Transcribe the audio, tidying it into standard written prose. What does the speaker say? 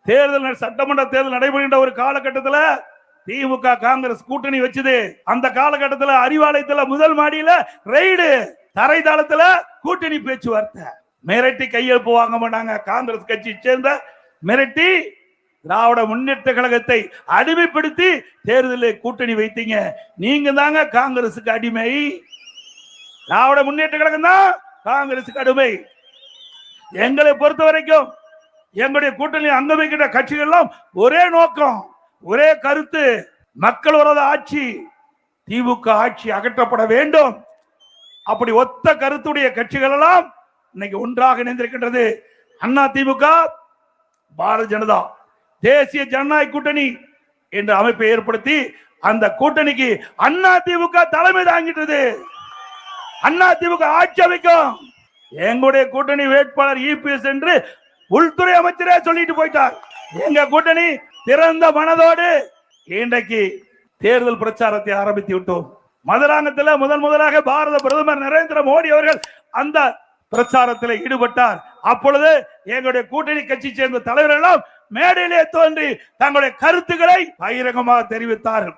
தேர்தல் சட்டமன்ற தேர்தல் நடைபெறுகின்ற ஒரு காலகட்டத்தில் திமுக காங்கிரஸ் கூட்டணி வச்சது. அந்த காலகட்டத்தில் அறிவாலயத்தில் முதல் மாடியில ரெய்டு, தரைதளத்துல கூட்டணி பேச்சுவார்த்தை. மிரட்டி கையெழுப்பு வாங்க மாட்டாங்க. காங்கிரஸ் கட்சி சேர்ந்த மிரட்டி திராவிட முன்னேற்ற கழகத்தை அடிமைப்படுத்தி தேர்தலில் கூட்டணி வைத்தீங்க. நீங்க தாங்க காங்கிரசுக்கு அடிமை. திராவிட முன்னேற்ற கழகம் தான் காங்கிரசுக்கு அடிமை. எங்களை பொறுத்த வரைக்கும் எங்களுடைய கூட்டணி அங்கம் வைக்கின்ற கட்சிகள் எல்லாம் ஒரே நோக்கம், ஒரே கருத்து, மக்கள் விரோத ஆட்சி, திமுக ஆட்சி அகற்றப்பட வேண்டும். அப்படி ஒத்த கருத்துடைய கட்சிகள் எல்லாம் இன்னைக்கு ஒன்றாக இணைந்திருக்கின்றது. அண்ணா திமுக, பாரதிய ஜனதா, தேசிய ஜனநாயக கூட்டணி என்ற அமைப்பை ஏற்படுத்தி அந்த கூட்டணிக்கு அண்ணா திமுக தலைமை தாங்கிட்டது. அண்ணா திமுக ஆட்சி அமைக்கும். எங்களுடைய கூட்டணி வேட்பாளர் இபிஎஸ் என்று உள்துறை அமைச்சரே சொல்லிட்டு போயிட்டார். எங்க கூட்டணி திறந்த மனதோடு இன்றைக்கு தேர்தல் பிரச்சாரத்தை ஆரம்பித்து விட்டோம். மதுராங்கத்தில் முதலாக பாரத பிரதமர் நரேந்திர மோடி அவர்கள் அந்த பிரச்சாரத்தில் ஈடுபட்டார். அப்பொழுது எங்களுடைய கூட்டணி கட்சி சேர்ந்த தலைவர்கள் எல்லாம் மேடையிலே தோன்றி தங்களுடைய கருத்துக்களை பகிரங்கமாக தெரிவித்தார்கள்.